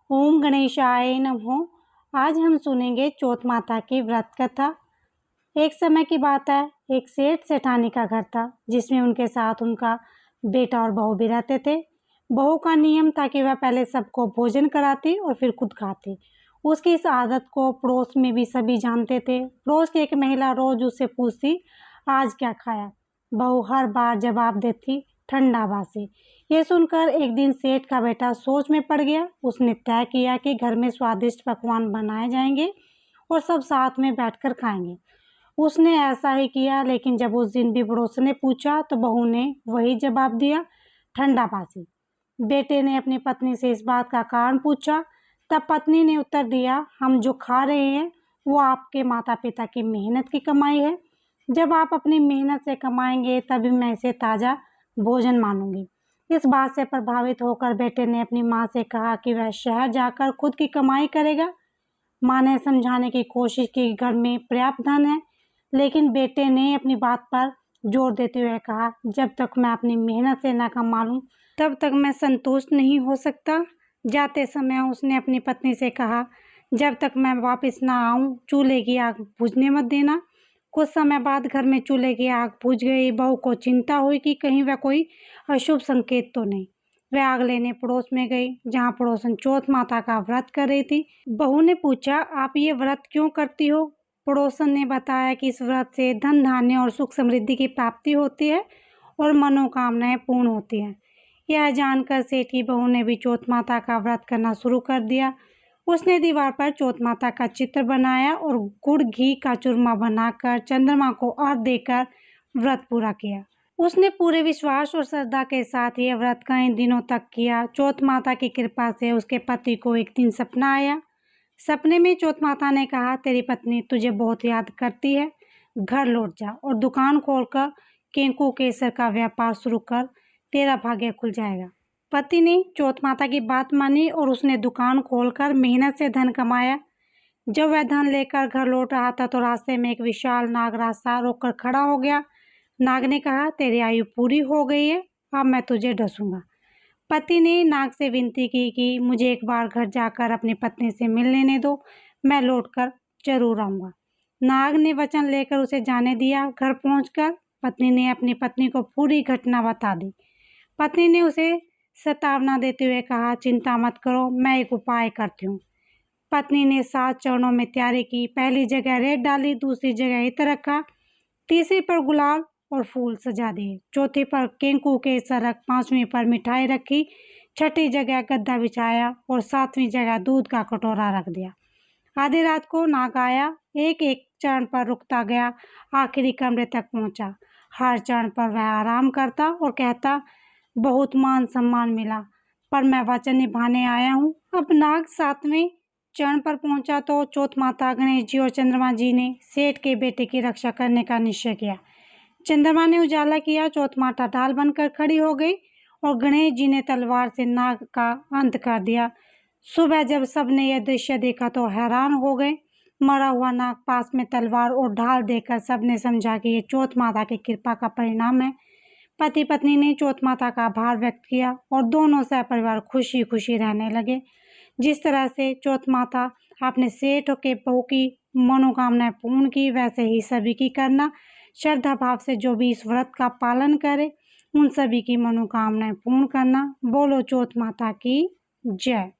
ओम गणेशाय नमः। आज हम सुनेंगे चौथ माता की व्रत कथा। एक समय की बात है, एक सेठ सेठानी का घर था जिसमें उनके साथ उनका बेटा और बहू भी रहते थे। बहू का नियम था कि वह पहले सबको भोजन कराती और फिर खुद खाती। उसकी इस आदत को पड़ोस में भी सभी जानते थे। पड़ोस की एक महिला रोज उससे पूछती, आज क्या खाया? बहू हर बार जवाब देती, ठंडा बासी। ये सुनकर एक दिन सेठ का बेटा सोच में पड़ गया। उसने तय किया कि घर में स्वादिष्ट पकवान बनाए जाएंगे और सब साथ में बैठकर खाएंगे। उसने ऐसा ही किया, लेकिन जब उस दिन भी पड़ोसन ने पूछा तो बहू ने वही जवाब दिया, ठंडा बासी। बेटे ने अपनी पत्नी से इस बात का कारण पूछा। तब पत्नी ने उत्तर दिया, हम जो खा रहे हैं वो आपके माता पिता की मेहनत की कमाई है। जब आप अपनी मेहनत से कमाएंगे तभी मैं इसे ताज़ा भोजन मानूंगी। इस बात से प्रभावित होकर बेटे ने अपनी माँ से कहा कि वह शहर जाकर खुद की कमाई करेगा। माँ ने समझाने की कोशिश की, घर में पर्याप्त धन है, लेकिन बेटे ने अपनी बात पर जोर देते हुए कहा, जब तक मैं अपनी मेहनत से न कमा लूं तब तक मैं संतुष्ट नहीं हो सकता। जाते समय उसने अपनी पत्नी से कहा, जब तक मैं वापस ना आऊं चूल्हे की आग बुझने मत देना। कुछ समय बाद घर में चूल्हे की आग बुझ गई। बहू को चिंता हुई कि कहीं वह कोई अशुभ संकेत तो नहीं। वह आग लेने पड़ोस में गई, जहाँ पड़ोसन चौथ माता का व्रत कर रही थी। बहू ने पूछा, आप ये व्रत क्यों करती हो? पड़ोसन ने बताया कि इस व्रत से धन धान्य और सुख समृद्धि की प्राप्ति होती है और मनोकामनाएं पूर्ण होती हैं। यह जानकर सेठ की बहू ने भी चौथ माता का व्रत करना शुरू कर दिया। उसने दीवार पर चौथ माता का चित्र बनाया और गुड़ घी का चूरमा बनाकर चंद्रमा को अर्घ्य देकर व्रत पूरा किया। उसने पूरे विश्वास और श्रद्धा के साथ यह व्रत कई दिनों तक किया। चौथ माता की कृपा से उसके पति को एक दिन सपना आया। सपने में चौथ माता ने कहा, तेरी पत्नी तुझे बहुत याद करती है, घर लौट जा और दुकान खोलकर केंकू केसर का व्यापार शुरू कर, तेरा भाग्य खुल जाएगा। पति ने चौथ माता की बात मानी और उसने दुकान खोलकर मेहनत से धन कमाया। जब वह धन लेकर घर लौट रहा था तो रास्ते में एक विशाल नाग रास्ता रोककर खड़ा हो गया। नाग ने कहा, तेरी आयु पूरी हो गई है, अब मैं तुझे डसूंगा। पति ने नाग से विनती की कि मुझे एक बार घर जाकर अपनी पत्नी से मिल लेने दो, मैं लौटकर जरूर आऊँगा। नाग ने वचन लेकर उसे जाने दिया। घर पहुंचकर पत्नी ने अपनी पत्नी को पूरी घटना बता दी। पत्नी ने उसे सतावना देते हुए कहा, चिंता मत करो, मैं एक उपाय करती हूँ। पत्नी ने 7 चरणों में तैयारी की। पहली जगह रेत डाली, दूसरी जगह इत्र रखा, तीसरी पर गुलाल और फूल सजा दिए, चौथी पर केंकू केसर रख, 5वीं पर मिठाई रखी, छठी जगह गद्दा बिछाया और 7वीं जगह दूध का कटोरा रख दिया। आधी रात को नाग आया, एक एक चरण पर रुकता गया, आखिरी कमरे तक पहुंचा। हर चरण पर वह आराम करता और कहता, बहुत मान सम्मान मिला, पर मैं वचन निभाने आया हूँ। अब नाग 7वें चरण पर पहुंचा तो चौथ माता, गणेश जी और चंद्रमा जी ने सेठ के बेटे की रक्षा करने का निश्चय किया। चंद्रमा ने उजाला किया, चौथ माता ढाल बनकर खड़ी हो गई और गणेश जी ने तलवार से नाग का अंत कर दिया। सुबह जब सबने यह दृश्य देखा तो हैरान हो गए। मरा हुआ नाग पास में तलवार और ढाल देखकर सबने समझा कि ये चौथ माता की कृपा का परिणाम है। पति पत्नी ने चौथ माता का आभार व्यक्त किया और दोनों सहपरिवार खुशी खुशी रहने लगे। जिस तरह से चौथ माता आपने सेठ के बहू की मनोकामनाएं पूर्ण की, वैसे ही सभी की करना। श्रद्धा भाव से जो भी इस व्रत का पालन करे, उन सभी की मनोकामनाएं पूर्ण करना। बोलो चौथ माता की जय।